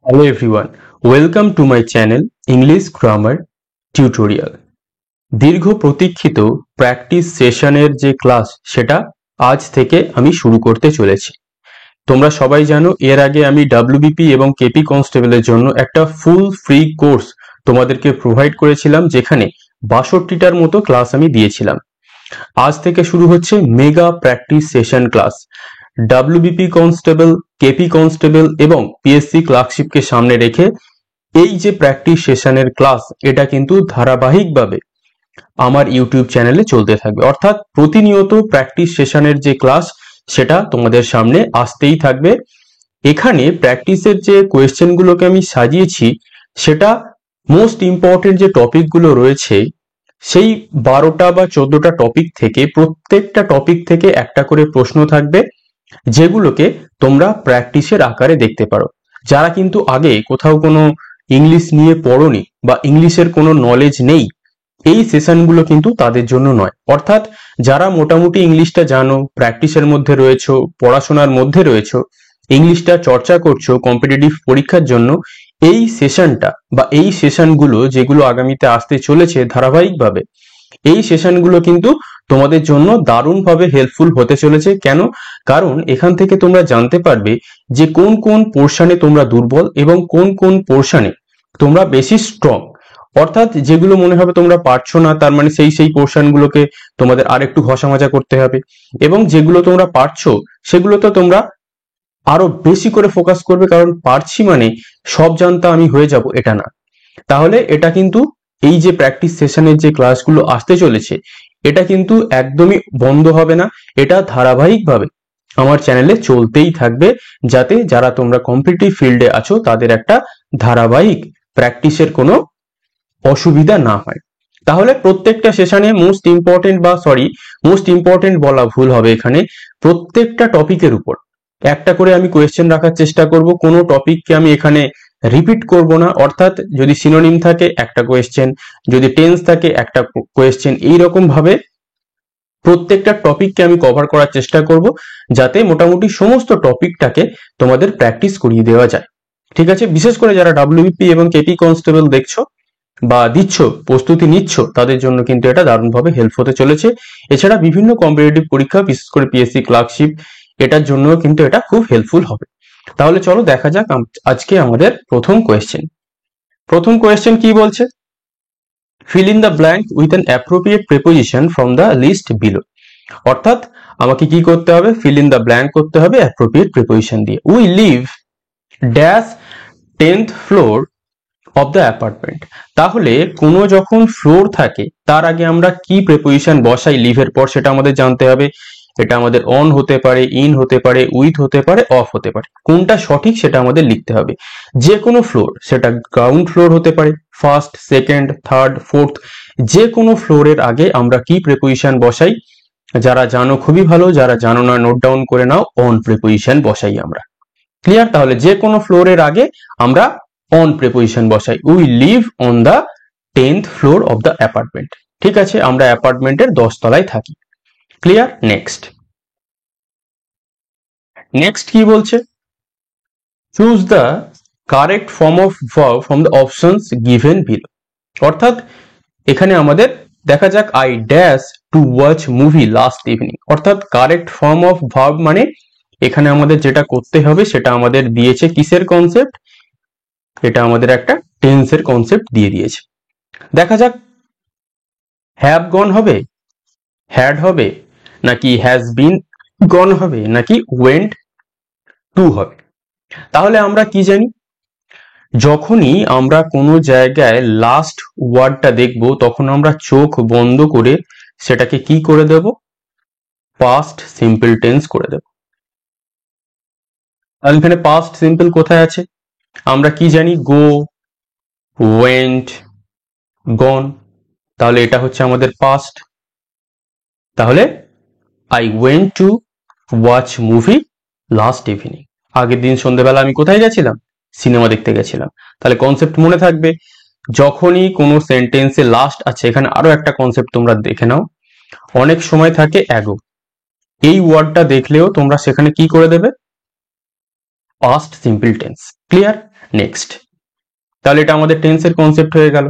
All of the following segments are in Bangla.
Hello everyone, welcome to my channel English Grammar Tutorial. দীর্ঘ প্রতীক্ষিত প্র্যাকটিস সেশনের যে ক্লাস সেটা আজ থেকে আমি শুরু করতে চলেছি। তোমরা সবাই জানো এর আগে আমি WBP এবং কেপি কনস্টেবলের জন্য একটা ফুল ফ্রি কোর্স তোমাদেরকে প্রোভাইড করেছিলাম, যেখানে ৬২টার মতো ক্লাস আমি দিয়েছিলাম। আজ থেকে শুরু হচ্ছে mega practice session class. WBP constable, KP constable এবং পিএসসি ক্লার্কশিপকে সামনে রেখে এই যে প্র্যাকটিস সেশনের ক্লাস, এটা কিন্তু ধারাবাহিকভাবে আমার ইউটিউব চ্যানেলে চলতে থাকবে। অর্থাৎ প্রতিনিয়ত প্র্যাকটিস সেশনের যে ক্লাস সেটা তোমাদের সামনে আসতেই থাকবে। এখানে প্র্যাকটিসের যে কোয়েশ্চেনগুলোকে আমি সাজিয়েছি, সেটা মোস্ট ইম্পর্টেন্ট যে টপিকগুলো রয়েছে সেই ১২টা বা ১৪টা টপিক থেকে প্রত্যেকটা টপিক থেকে একটা করে প্রশ্ন থাকবে, যেগুলোকে তোমরা প্র্যাকটিসের আকারে দেখতে পারো। যারা কিন্তু আগে কোথাও কোনো ইংলিশ নিয়ে পড়োনি বা ইংলিশের কোনো নলেজ নেই, এই সেশনগুলো কিন্তু তাদের জন্য নয়। অর্থাৎ যারা মোটামুটি ইংলিশটা জানো, প্র্যাকটিসের মধ্যে রয়েছো, পড়াশোনার মধ্যে রয়েছো, ইংলিশটা চর্চা করছো কম্পিটিটিভ পরীক্ষার জন্য, এই সেশনটা বা এই সেশনগুলো যেগুলো আগামীতে আসতে চলেছে ধারাবাহিকভাবে, এই সেশনগুলো কিন্তু তোমাদের জন্য দারুণভাবে হেল্পফুল হতে চলেছে। কেন? কারণ এখান থেকে তোমরা জানতে পারবে যে কোন কোন পোর্শনে তোমরা দুর্বল এবং কোন কোন পোর্শনে তোমরা বেশি স্ট্রং। অর্থাৎ যেগুলো মনে হবে তোমরা পারছো না, তার মানে সেই পোর্শনগুলোকে তোমাদের আরেকটু ঘষা মাজা করতে হবে, এবং যেগুলো তোমরা পারছো সেগুলো তো তোমরা আরো বেশি করে ফোকাস করবে। কারণ পারছি মানে সব জানতা আমি হয়ে যাব, এটা না। তাহলে এটা কিন্তু এই যে প্র্যাকটিস সেশনের যে ক্লাসগুলো আসতে চলেছে, এটা কিন্তু একদমই বন্ধ হবে না। এটা ধারাবাহিকভাবে আমার চ্যানেলে চলতেই থাকবে, যাতে যারা তোমরা কম্পিটিটিভ ফিল্ডে আছো তাদের একটা ধারাবাহিক প্র্যাকটিসের কোনো অসুবিধা না হয়। তাহলে প্রত্যেকটা সেশনে মোস্ট ইম্পর্টেন্ট বলা ভুল হবে, এখানে প্রত্যেকটা টপিকের উপর একটা করে আমি কোয়েশ্চেন রাখার চেষ্টা করব। কোনো টপিককে আমি এখানে রিপিট করব না। অর্থাৎ যদি সিনোনিম থাকে একটা কোয়েশ্চেন, যদি টেন্স থাকে একটা কোয়েশ্চেন, এইরকম ভাবে প্রত্যেকটা টপিককে আমি কভার করার চেষ্টা করব, যাতে মোটামুটি সমস্ত টপিকটাকে তোমাদের প্র্যাকটিস করিয়ে দেওয়া যায়। ঠিক আছে? বিশেষ করে যারা WBP এবং কেপি কনস্টেবল দেখছো বা দিচ্ছ, প্রস্তুতি নিচ্ছ, তাদের জন্য কিন্তু এটা দারুণভাবে হেল্প হতে চলেছে। এছাড়া বিভিন্ন কম্পিটিটিভ পরীক্ষা, বিশেষ করে পিএসসি ক্লার্কশিপ, এটার জন্য কিন্তু এটা খুব হেল্পফুল হবে। তাহলে চলো দেখা যাক আজকে আমাদের প্রথম কোয়েশ্চেন। প্রথম কোয়েশ্চেন কি বলছে? Fill in the blank with an appropriate preposition from the list below. অর্থাৎ আমাকে কি করতে হবে? ফিল ইন দ্য ব্ল্যাঙ্ক করতে হবে অ্যাপ্রোপ্রিয়েট প্রিপোজিশন দিয়ে। We live dash 10th floor of the apartment. তাহলে কোনো যখন ফ্লোর থাকে তার আগে আমরা কি প্রিপোজিশন বসাই লিভের পর, সেটা আমাদের জানতে হবে। এটা আমাদের অন হতে পারে, ইন হতে পারে, উইথ হতে পারে, অফ হতে পারে। কোনটা সঠিক সেটা আমাদের লিখতে হবে। যে কোনো ফ্লোর, সেটা গ্রাউন্ড ফ্লোর হতে পারে, ফার্স্ট, সেকেন্ড, থার্ড, ফোর্থ, যে কোনো ফ্লোরের আগে আমরা কি প্রিপোজিশন বসাই? যারা জানো খুবই ভালো, যারা জানো না নোট ডাউন করে নাও, অন প্রিপোজিশন বসাই আমরা। ক্লিয়ার? তাহলে যে কোনো ফ্লোরের আগে আমরা অন প্রিপোজিশন বসাই। We live on the 10th floor of the apartment. ঠিক আছে? আমরা অ্যাপার্টমেন্টের 10 তলায় থাকি। ক্লিয়ার? নেক্সট কি বলছে? Choose the correct form of verb from the options given below. অর্থাৎ এখানে আমাদের দেখা যাক, I dash to watch movie last evening. অর্থাৎ কারেক্ট ফর্ম অফ ভার্ব মানে এখানে আমাদের যেটা করতে হবে সেটা আমাদের দিয়েছে কিসের কনসেপ্ট? এটা আমাদের একটা টেন্সের কনসেপ্ট দিয়ে দিয়েছে। দেখা যাক, হ্যাভ গন হবে, হ্যাড হবে, নাকি হ্যাজ বিন গন হবে, নাকি ওয়েন্ট টু হবে। তাহলে আমরা কি জানি? যখনই আমরা কোনো জায়গায় লাস্ট ওয়ার্ডটা দেখব, তখন আমরা চোখ বন্ধ করে সেটাকে কি করে দেব? পাস্ট সিম্পল টেন্স করে দেব। আর এখানে পাস্ট সিম্পল কোথায় আছে? আমরা কি জানি? গো, ওয়েন্ট, গন। তাহলে এটা হচ্ছে আমাদের পাস্ট। তাহলে I went to watch movie last evening. আগের দিন সন্ধ্যেবেলা আমি কোথায় গেছিলাম? সিনেমা দেখতে গেছিলাম। তাহলে কনসেপ্ট মনে থাকবে, যখনই কোনো সেন্টেন্সে লাস্ট আছে, এখানে আরো একটা কনসেপ্ট তোমরা দেখে নাও। অনেক সময় থাকে অ্যাগো, এই ওয়ার্ডটা দেখলেও তোমরা সেখানে কি করে দেবে? Past simple tense. Clear? Next, তাহলে এটা আমাদের টেন্সের কনসেপ্ট হয়ে গেল।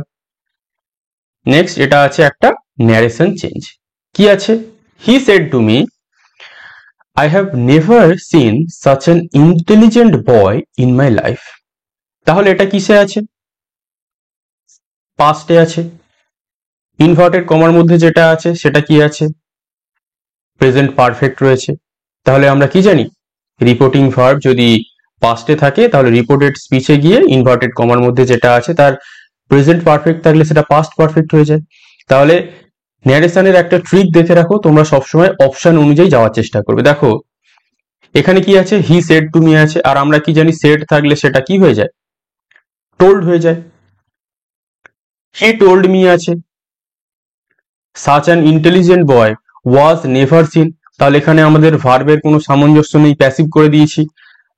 নেক্সট এটা আছে একটা ন্যারেশন চেঞ্জ। কি আছে? He said to me, I have never seen such an intelligent boy in my life. তাহলে এটা কিসে আছে? পাস্টে আছে। ইনভার্টেড কমার মধ্যে যেটা আছে সেটা কি আছে? প্রেজেন্ট পারফেক্ট রয়েছে। তাহলে আমরা কি জানি? রিপোর্টিং ভার্ব যদি পাস্টে থাকে তাহলে রিপোর্টেড স্পিচে গিয়ে ইনভার্টেড কমার মধ্যে যেটা আছে তার প্রেজেন্ট পারফেক্ট থাকলে সেটা পাস্ট পারফেক্ট হয়ে যায়। তাহলে ন্যারেশনের একটা ট্রিক দেখে রাখো, তোমরা সবসময় অপশন অনুযায়ী যাওয়ার চেষ্টা করবে। দেখো এখানে কি আছে? হি সেড টু মি আছে, আর আমরা কি জানি সেড থাকলে সেটা কি হয়ে যায়? টোল্ড হয়ে যায়। হি টোল্ড মি আছে। Such an intelligent boy was never seen, তাহলে এখানে আমাদের ভার্বের কোনো সামঞ্জস্য নেই, প্যাসিভ করে দিয়েছি।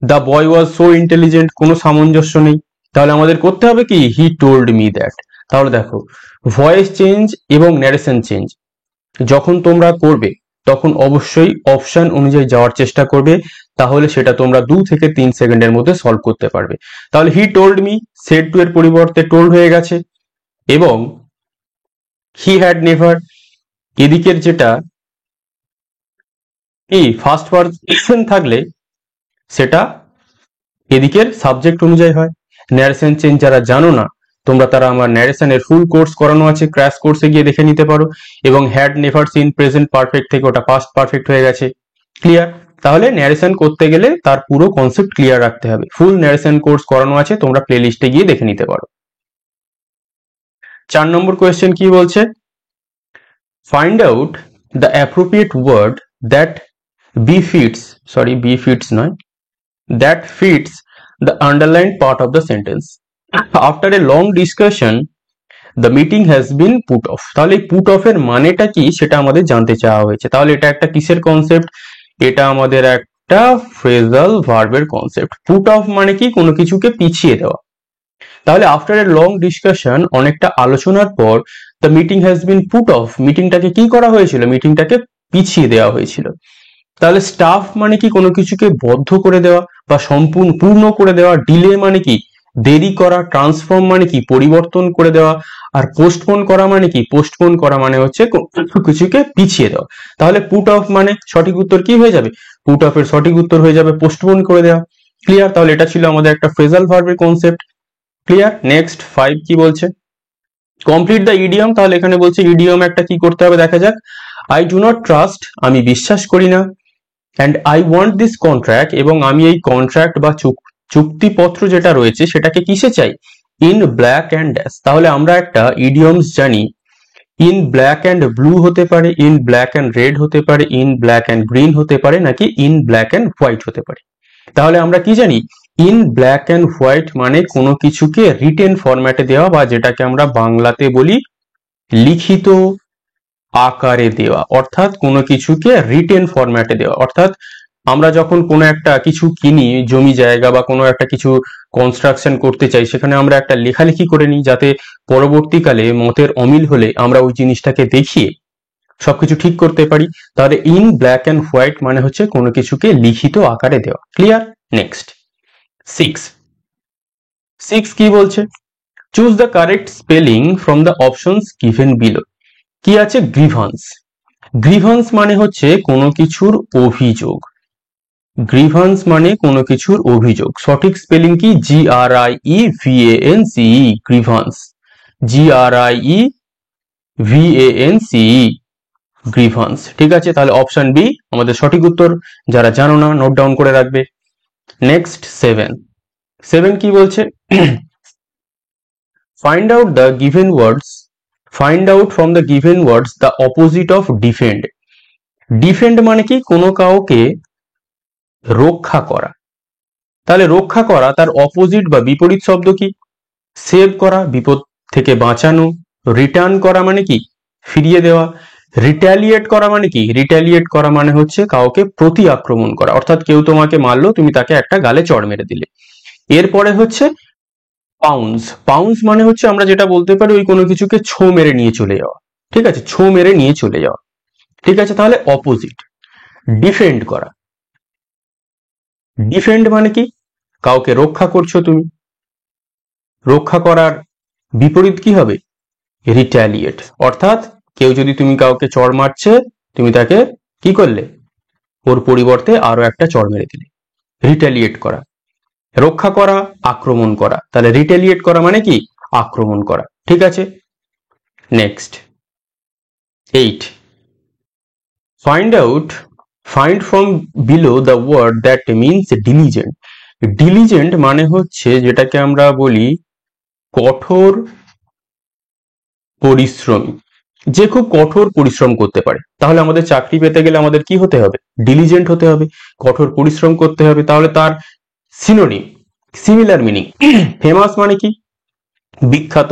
The boy was so intelligent, কোনো সামঞ্জস্য নেই। তাহলে আমাদের করতে হবে কি? He told me that. তাহলে দেখো ভয়েস চেঞ্জ এবং ন্যারেশন চেঞ্জ যখন তোমরা করবে তখন অবশ্যই অপশন অনুযায়ী যাওয়ার চেষ্টা করবে, তাহলে সেটা তোমরা 2 থেকে 3 সেকেন্ডের মধ্যে সলভ করতে পারবে। তাহলে he told me, said to এর পরিবর্তে টোল্ড হয়ে গেছে, এবং হি হ্যাড নেভার এদিকের যেটা কি ফার্স্ট পারসন থাকলে সেটা এদিকের সাবজেক্ট অনুযায়ী হয়। ন্যারেশন চেঞ্জ যারা জানো না তোমরা, তারা আমার ন্যারেশনের ফুল কোর্স করানো আছে, ক্র্যাশ কোর্সে গিয়ে দেখে নিতে পারো। এবং had never seen present perfect থেকে ওটা পাস্ট পারফেক্ট হয়ে গেছে। ক্লিয়ার? তাহলে ন্যারেশন করতে গেলে তার পুরো কনসেপ্ট ক্লিয়ার রাখতে হবে। ফুল ন্যারেশন কোর্স করানো আছে, তোমরা প্লে লিস্টে গিয়ে দেখে নিতে পারো। 4 নম্বর কোয়েশ্চেন কি বলছে? Find out the appropriate word that befits নয়, that fits the underlined part of the sentence. After a long discussion, the meeting has been put off. তাহলে পুট অফ এর মানেটা কি সেটা আমাদের জানতে চাওয়া হয়েছে। তাহলে এটা একটা কিসের কনসেপ্ট? এটা আমাদের একটা ফ্রেজাল ভার্বের কনসেপ্ট। পুট অফ মানে কি? কোনো কিছুকে পিছিয়ে দেওয়া। তাহলে আফটার এ লং ডিসকাশন, অনেকটা আলোচনার পর, the meeting has been put off, মিটিংটাকে কি করা হয়েছিল? মিটিংটাকে পিছিয়ে দেওয়া হয়েছিল। তাহলে স্টাফ মানে কি? কোনো কিছুকে বদ্ধ করে দেওয়া বা পূর্ণ করে দেওয়া। ডিলে মানে কি? দেরি করা। ট্রান্সফর্ম মানে কি? পরিবর্তন করে দেওয়া। আর পোস্টপোন করা মানে কি? পোস্টপোন করা মানে হচ্ছে কিছুকে পিছিয়ে দেওয়া। তাহলে পুট অফ মানে সঠিক উত্তর কি হয়ে যাবে? পুট অফ এর সঠিক উত্তর হয়ে যাবে পোস্টপোন করে দেওয়া। ক্লিয়ার? তাহলে এটা ছিল আমাদের একটা ফ্রেজাল ভার্বের কনসেপ্ট। ক্লিয়ার? নেক্সট 5 কি বলছে? Complete the idiom. তাহলে এখানে বলছে ইডিয়ম একটা কি করতে হবে দেখা যাক। আই ডু নট ট্রাস্ট, আমি বিশ্বাস করি না। And I want this contract, এবং আমি এই কন্ট্রাক্ট বা চুক্তিপত্র যেটা রয়েছে সেটাকে কিসে চাই? In black and dash. তাহলে আমরা একটা ইডিয়মস জানি, ইন ব্ল্যাক অ্যান্ড ব্লু হতে পারে, ইন ব্ল্যাক অ্যান্ড রেড হতে পারে, ইন ব্ল্যাক অ্যান্ড গ্রিন হতে পারে, নাকি ইন ব্ল্যাক অ্যান্ড হোয়াইট হতে পারে। তাহলে আমরা কি জানি? ইন ব্ল্যাক অ্যান্ড হোয়াইট মানে কোনো কিছুকে রিটেন ফরম্যাটে দেওয়া, বা যেটাকে আমরা বাংলাতে বলি লিখিত আকারে দেওয়া, অর্থাৎ কোনো কিছুকে রিটেন ফরম্যাটে দেওয়া। অর্থাৎ আমরা যখন কোনো একটা কিছু কিনি, জমি জায়গা বা কোনো একটা কিছু কনস্ট্রাকশন করতে চাই, সেখানে আমরা একটা লেখালেখি করে নিই, যাতে পরবর্তীকালে মতের অমিল হলে আমরা ওই জিনিসটাকে দেখিয়ে সবকিছু ঠিক করতে পারি। তাহলে ইন ব্ল্যাক অ্যান্ড হোয়াইট মানে হচ্ছে কোনো কিছুকে লিখিত আকারে দেওয়া। ক্লিয়ার? নেক্সট 6 কি বলছে? Choose the correct spelling from the options given below. কি আছে? গ্রিভান্স। গ্রিভান্স মানে হচ্ছে কোনো কিছুর অভিযোগ। গ্রিভান্স মানে কোনো কিছুর অভিযোগ। সঠিক স্পেলিং কি? GRIEVANCE, grievance. GRIEVANCE, grievance. ঠিক আছে? তাহলে অপশন বি আমাদের সঠিক উত্তর। যারা জানো না নোট ডাউন করে রাখবে। নেক্সট 7 কি বলছে? Find out the given words, find out from the given words the opposite of defend. Defend মানে কি? কোনো কাউকে রক্ষা করা। তাহলে রক্ষা করা, তার অপোজিট বা বিপরীত শব্দ কি? সেভ করা, বিপদ থেকে বাঁচানো। রিটার্ন করা মানে কি? ফিরিয়ে দেওয়া। রিট্যালিয়েট করা মানে কি? রিট্যালিয়েট করা মানে হচ্ছে কাউকে প্রতি আক্রমণ করা, অর্থাৎ কেউ তোমাকে মারলো, তুমি তাকে একটা গালে চড় মেরে দিলে। এরপরে হচ্ছে পাউন্স। পাউন্স মানে হচ্ছে আমরা যেটা বলতে পারি ওই কোনো কিছুকে ছো মেরে নিয়ে চলে যাওয়া। ঠিক আছে? ছো মেরে নিয়ে চলে যাওয়া। ঠিক আছে? তাহলে অপোজিট। ডিফেন্ড করা, ডিফেন্ড মানে কি? কাউকে রক্ষা করছো তুমি। রক্ষা করার বিপরীত কি হবে? রিট্যালিয়েট। অর্থাৎ কেউ যদি তুমি কাউকে চড় মারছে, তুমি তাকে কি করলে? ওর পরিবর্তে আরো একটা চড় মেরে দিলে। রিট্যালিয়েট করা। রক্ষা করা, আক্রমণ করা। তাহলে রিট্যালিয়েট করা মানে কি? আক্রমণ করা। ঠিক আছে, next 8. Find from below the word that means diligent. Diligent মানে হচ্ছে যেটাকে আমরা বলি কঠোর পরিশ্রমী, যে খুব কঠোর পরিশ্রম করতে পারে। তাহলে আমাদের চাকরি পেতে গেলে আমাদের কি হতে হবে? ডিলিজেন্ট হতে হবে, কঠোর পরিশ্রম করতে হবে। তাহলে তার সিনোনিম, সিমিলার মিনিং। ফেমাস মানে কি? বিখ্যাত।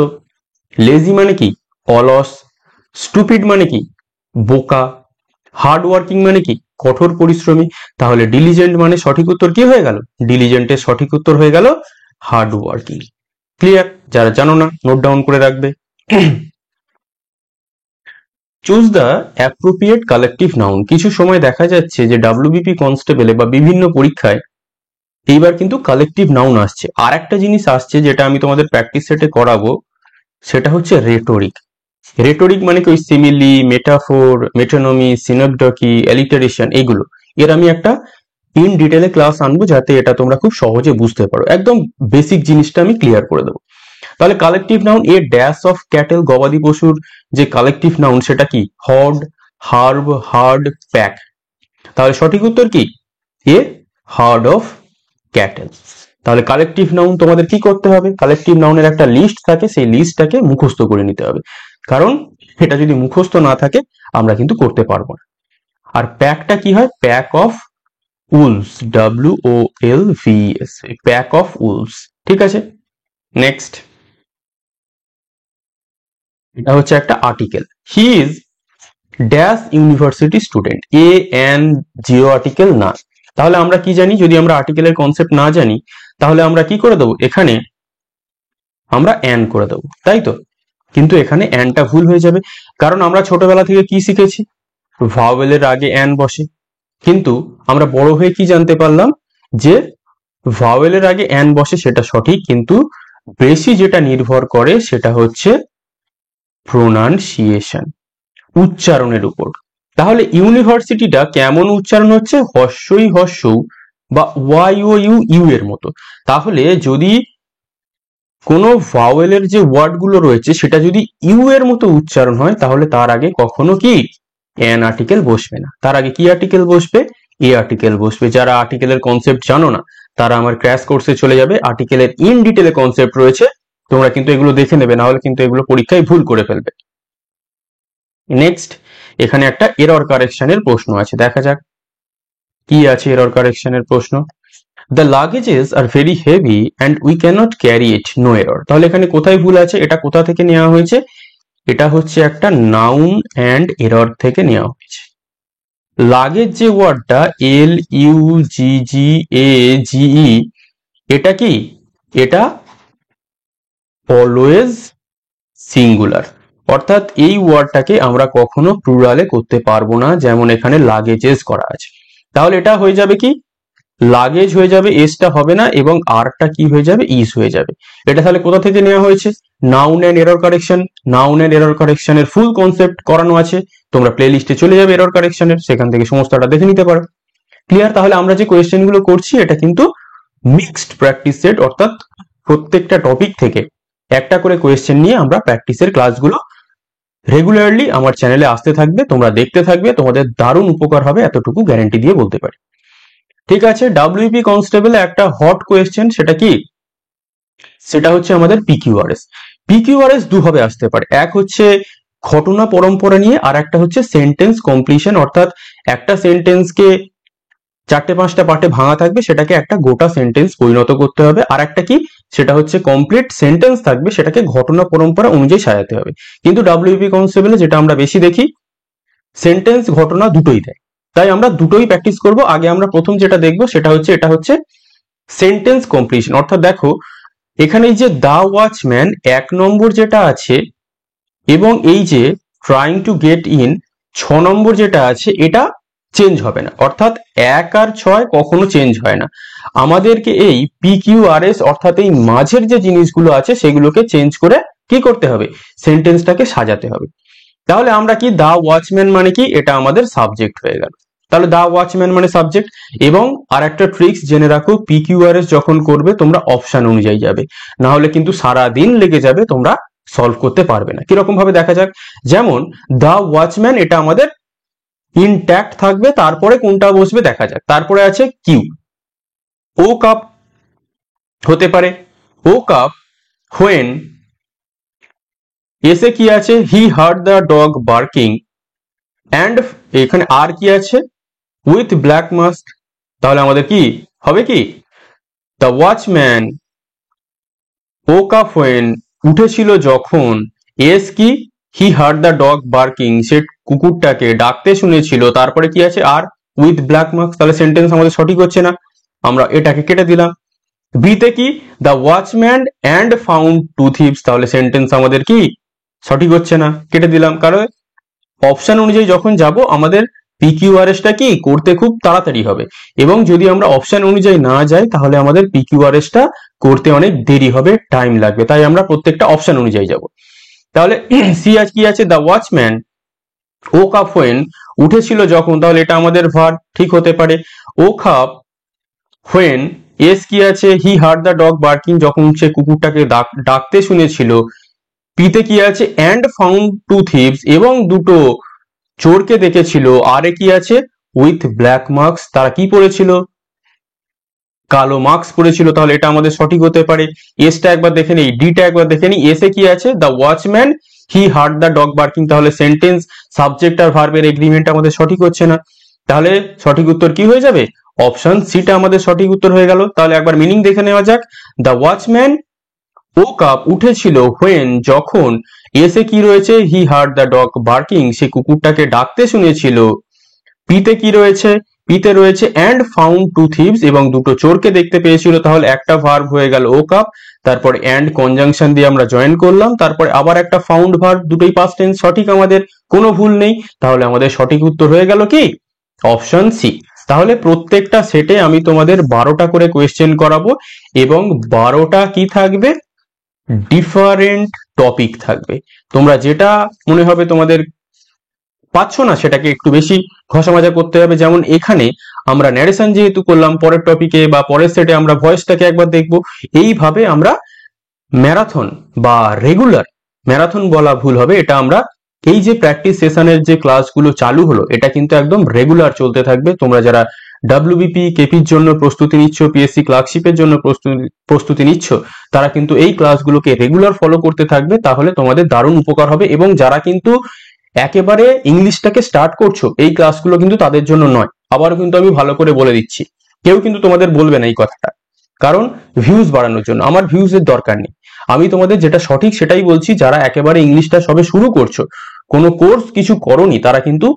লেজি মানে কি? অলস। স্টুপিড মানে কি? বোকা। হার্ড ওয়ার্কিং মানে কি? কঠোর পরিশ্রমী। তাহলে ডিলিজেন্ট মানে সঠিক উত্তর কি হয়ে গেল? ডিলিজেন্টের সঠিক উত্তর হয়ে গেল হার্ড ওয়ার্কিং। ক্লিয়ার? যারা জানো না নোট ডাউন করে রাখবে। Choose the appropriate collective noun. কিছু সময় দেখা যাচ্ছে যে ডাব্লিউবিপি কনস্টেবলে বা বিভিন্ন পরীক্ষায় এইবার কিন্তু কালেকটিভ নাউন আসছে। আর একটা জিনিস আসছে যেটা আমি তোমাদের প্র্যাকটিস সেটে করাবো, সেটা হচ্ছে রেটোরিক। রেটোরিক মানে কি? ওই সিমিলি, মেটাফোর, মেটোনমি, সিনোকডকি, অ্যালিটারেশন, এগুলো। এর আমি একটা ইন ডিটেলে ক্লাস আনবো যাতে এটা তোমরা খুব সহজে বুঝতে পারো। একদম বেসিক জিনিসটা আমি ক্লিয়ার করে দেবো। তাহলে collective noun, a dash of cattle, গবাদি পশুর যে কালেকটিভ নাউন সেটা কি? হর্ড, হার্ব, হার্ড, প্যাক। তাহলে সঠিক উত্তর কি? এ হার্ড অফ ক্যাটেল। তাহলে কালেকটিভ নাউন তোমাদের কি করতে হবে? কালেকটিভ নাউনের একটা লিস্ট থাকে, সেই লিস্টটাকে মুখস্থ করে নিতে হবে, কারণ এটা যদি মুখস্থ না থাকে আমরা কিন্তু করতে পারবো না। আর প্যাকটা কি হয়? Pack of owls, WOLVS, pack of owls. ঠিক আছে, নেক্সট। এটা হচ্ছে একটা article. He is dash university student. AN article না। তাহলে আমরা কি জানি? যদি আমরা আর্টিকেলের কনসেপ্ট না জানি তাহলে আমরা কি করে দেবো? এখানে আমরা অ্যান করে দেবো, তাই তো? কিন্তু এখানে অ্যানটা ভুল হয়ে যাবে, কারণ আমরা ছোটবেলা থেকে কি শিখেছি? ভাওয়েলের আগে অ্যান বসে। কিন্তু আমরা বড় হয়ে কি জানতে পারলাম? যে ভাওয়েলের আগে অ্যান বসে, সেটা সঠিক, কিন্তু বেশি যেটা নির্ভর করে সেটা হচ্ছে প্রোনাউন্সিয়েশন, উচ্চারণের উপর। তাহলে ইউনিভার্সিটিটা কেমন উচ্চারণ হচ্ছে? হস্যই হস্য বা YOU এর মতো। তাহলে যদি কোনো ভাওয়েলের যে ওয়ার্ডগুলো রয়েছে সেটা যদি ইউ এর মতো উচ্চারণ হয় তাহলে তার আগে কখনো কি অ্যান আর্টিকেল বসবে না, তার আগে কি আর্টিকেল বসবে? এ আর্টিকেল বসবে। যারা আর্টিকেলের কনসেপ্ট জানো না তারা আমার ক্র্যাশ কোর্সে চলে যাবে, আর্টিকেলের ইন ডিটেলে কনসেপ্ট রয়েছে, তোমরা কিন্তু এগুলো দেখে নেবে, না হলে কিন্তু এগুলো পরীক্ষায় ভুল করে ফেলবে। নেক্সট, এখানে একটা এরর কারেকশনের প্রশ্ন আছে, দেখা যাক কি আছে এরর কারেকশনের প্রশ্ন। The luggages are very heavy and we cannot carry it, no error. তাহলে এখানে কোথায় ভুল আছে? এটা কোথা থেকে নেওয়া হয়েছে? এটা হচ্ছে একটা নাউন অ্যান্ড এরর থেকে নেওয়া হয়েছে। লাগেজ যে ওয়ার্ডটা LUGGAGE, এটা কি? এটা অলওয়েজ সিঙ্গুলার, অর্থাৎ এই ওয়ার্ডটাকে আমরা কখনো প্লুরালে করতে পারবো না, যেমন এখানে লাগেজেস করা আছে। তাহলে এটা হয়ে যাবে কি? লাগেজ হয়ে যাবে, এসটা হবে না, এবং আরটা কি হয়ে যাবে? ইস হয়ে যাবে। এটা তাহলে কোথা থেকে নেওয়া হয়েছে? Noun and error correction. Noun and error কারেকশনের ফুল কনসেপ্ট করানো আছে, তোমরা প্লে লিস্টে চলে যাবে এরর কারেকশনের, সেখান থেকে সমস্তটা দেখে নিতে পারো। ক্লিয়ার? তাহলে আমরা যে কোয়েশ্চেন গুলো করছি এটা কিন্তু মিক্সড প্র্যাকটিস সেট, অর্থাৎ প্রত্যেকটা টপিক থেকে একটা করে কোয়েশ্চেন নিয়ে আমরা প্র্যাকটিসের ক্লাসগুলো রেগুলারলি আমার চ্যানেলে আসতে থাকবে, তোমরা দেখতে থাকবে, তোমাদের দারুণ উপকার হবে, এতটুকু গ্যারান্টি দিয়ে বলতে পারি। ঠিক আছে, ডাব্লিউপি কনস্টেবল একটা হট কোয়েশ্চেন, সেটা কি? সেটা হচ্ছে আমাদের PQRS। PQRS দুভাবে আসতে পারে, এক হচ্ছে ঘটনা পরম্পরা নিয়ে, আর একটা হচ্ছে সেন্টেন্স কমপ্লিশন, অর্থাৎ একটা সেন্টেন্সকে 4-5টা পার্টে ভাঙা থাকবে, সেটাকে একটা গোটা সেন্টেন্স পরিণত করতে হবে। আর একটা কি? সেটা হচ্ছে কমপ্লিট সেন্টেন্স থাকবে, সেটাকে ঘটনা পরম্পরা অনুযায়ী সাজাতে হবে। কিন্তু ডাব্লিউপি কনস্টেবলে যেটা আমরা বেশি দেখি, সেন্টেন্স ঘটনা দুটোই দেয়, তাই আমরা দুটোই প্র্যাকটিস করব। আগে আমরা প্রথম যেটা দেখবো সেটা হচ্ছে, এটা হচ্ছে সেন্টেন্স কমপ্লিশন, অর্থাৎ দেখো এখানে এই যে দা ওয়াচম্যান 1 নম্বর যেটা আছে, এবং এই যে ট্রাইং টু গেট ইন 6 নম্বর যেটা আছে, এটা চেঞ্জ হবে না, অর্থাৎ 1 আর 6 কখনো চেঞ্জ হয় না। আমাদেরকে এই PQRS অর্থাৎ এই মাঝের যে জিনিসগুলো আছে সেগুলোকে চেঞ্জ করে কি করতে হবে, সেন্টেন্সটাকে সাজাতে হবে। তাহলে আমরা কি, দা ওয়াচম্যান মানে কি, এটা আমাদের সাবজেক্ট হয়ে গেল। তাহলে দা ওয়াচম্যান মানে সাবজেক্ট। এবং আর একটা ট্রিক্স জেনে রাখো, PQRS যখন করবে তোমরা অপশন অনুযায়ী যাবে, না হলে কিন্তু সারা দিন লেগে যাবে, তোমরা সলভ করতে পারবে না। কিরকম ভাবে দেখা যাক, যেমন দা ওয়াচম্যান এটা আমাদের ইনট্যাক্ট থাকবে, তারপরে কোনটা বসবে দেখা যাক। তারপরে আছে কিউ, ও কাপ হতে পারে, ও কাপ হোয়েন, এসে কি আছে, হি heard the dog barking, and এখানে আর কি আছে, উইথ ব্ল্যাক মাস্ক। তাহলে আমাদের কি হবে, কি the watchman woke up when উঠেছিল যখন, এস কি, he heard the dog barking সে কুকুরটাকে ডাকতে শুনেছিল, তারপরে কি আছে আর উইথ ব্ল্যাক মার্কস। তাহলে সেন্টেন্স আমাদের সঠিক হচ্ছে না, আমরা এটাকে কেটে দিলাম। বিতে কি, the watchman and found two thieves, তাহলে সেন্টেন্স আমাদের কি সঠিক হচ্ছে না, কেটে দিলাম। কারণ অপশন অনুযায়ী যখন যাব আমাদের PQRS-টা কি করতে খুব তাড়াতাড়ি হবে, এবং যদি আমরা অপশন অনুযায়ী না যাই তাহলে আমাদের PQRS-টা করতে অনেক দেরি হবে, টাইম লাগবে। তাই আমরা প্রত্যেকটা অপশন অনুযায়ী যাব। তাহলে সি আজ কি আছে, the watchman woke up when উঠেছিল যখন, তাহলে এটা আমাদের ভার্ব ঠিক হতে পারে। ও কাপ হোয়েন, এস কি আছে, হি হার্ড দ্য ডগ বার্কিং যখন সে কুকুরটাকে ডাকতে শুনেছিল। পিতে কি আছে, অ্যান্ড ফাউন্ড টু থিপস এবং দুটো চোরকে দেখেছিল। আর কি আছে, উইথ ব্ল্যাক মার্কস তারা কি পড়েছিল, কালো মার্কস পড়েছিল। তাহলে এটা আমাদের সঠিক হতে পারে। এসটা একবার দেখে নিই, ডিটা একবার দেখে নিই। এসে কি আছে, the watchman he heard the dog barking, তাহলে সেন্টেন্স সাবজেক্ট আর ভার্বের এগ্রিমেন্ট আমাদের সঠিক হচ্ছে না। তাহলে সঠিক উত্তর কি হয়ে যাবে, অপশন সিটা আমাদের সঠিক উত্তর হয়ে গেল। তাহলে একবার মিনিং দেখে নেওয়া যাক। দ্য ওয়াচম্যান ও কাপ উঠেছিল হোয়েন যখন, এসে কি রয়েছে, he heard the dog barking সে কুকুরটাকে ডাকতে শুনেছিল। পিতে কি রয়েছে, পিতে রয়েছে অ্যান্ড ফাউন্ড টু থিভস এবং দুটো চোরকে দেখতে পেয়েছিল। তাহলে একটা ভার্ব হয়ে গেল ও কাপ, তারপর অ্যান্ড কনজাংশন দিয়ে আমরা জয়েন করলাম, তারপরে আবার একটা ফাউন্ড ভার্ব, দুটোই পাস্ট টেন্স সঠিক, আমাদের কোনো ভুল নেই। তাহলে আমাদের সঠিক উত্তর হয়ে গেল কি অপশন সি। তাহলে প্রত্যেকটা সেটে আমি তোমাদের 12টা করে কোয়েশ্চেন করাবো, এবং 12টা কি থাকবে, ডিফারেন্ট টপিক থাকবে। তোমরা যেটা মনে হবে তোমাদের পাচ্ছ না সেটাকে একটু বেশি ঘষা মাজা করতে হবে। যেমন এখানে আমরা ন্যারেশন যেহেতু করলাম, পরের টপিকে বা পরের সেটে আমরা ভয়েসটাকে একবার দেখবো। এইভাবে আমরা ম্যারাথন বা রেগুলার, ম্যারাথন বলা ভুল হবে, এটা আমরা এই যে প্র্যাকটিস সেশনের যে ক্লাসগুলো চালু হলো এটা কিন্তু একদম রেগুলার চলতে থাকবে। তোমরা যারা WBP কেপির জন্য প্রস্তুতি নিচ্ছ, PSC ক্লার্কশিপের জন্য প্রস্তুতি নিচ্ছ, তারা কিন্তু এই ক্লাসগুলোকে রেগুলার ফলো করতে থাকবে, তাহলে তোমাদের দারুণ উপকার হবে। এবং যারা কিন্তু একেবারে ইংলিশটাকে স্টার্ট করছো, এই ক্লাসগুলো কিন্তু তাদের জন্য নয়। আবারও কিন্তু আমি ভালো করে বলে দিচ্ছি, কেউ কিন্তু তোমাদের বলবে না এই কথাটা, কারণ ভিউজ বাড়ানোর জন্য। আমার ভিউজের দরকার নেই, আমি তোমাদের যেটা সঠিক সেটাই বলছি। যারা একেবারে ইংলিশটা সবে শুরু করছো, কোনো কোর্স কিছু করোনি, তারা কিন্তু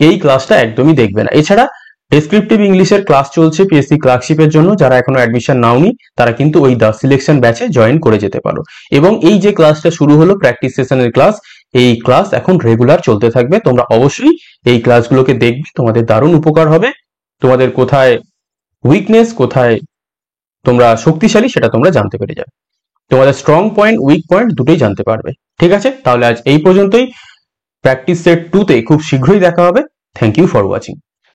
এই ক্লাসটা একদমই দেখবে না। এছাড়া ডেসক্রিপটিভ ইংলিশের ক্লাস চলছে PSC ক্লার্কশিপের জন্য, যারা এখনো অ্যাডমিশন নাওনি তারা কিন্তু ওই দা সিলেকশন ব্যাচে জয়েন করে যেতে পারো। এবং এই যে ক্লাসটা শুরু হলো প্র্যাকটিস সেশনের ক্লাস, এই ক্লাস এখন রেগুলার চলতে থাকবে। তোমরা অবশ্যই এই ক্লাসগুলোকে দেখবে, তোমাদের দারুণ উপকার হবে। তোমাদের কোথায় উইকনেস, কোথায় তোমরা শক্তিশালী, সেটা তোমরা জানতে পেরে যাবে। তোমাদের স্ট্রং পয়েন্ট, উইক পয়েন্ট দুটোই জানতে পারবে। ঠিক আছে, তাহলে আজ এই পর্যন্তই। প্র্যাকটিস সেট 2 তে খুব শীঘ্রই দেখা হবে। Thank you for watching.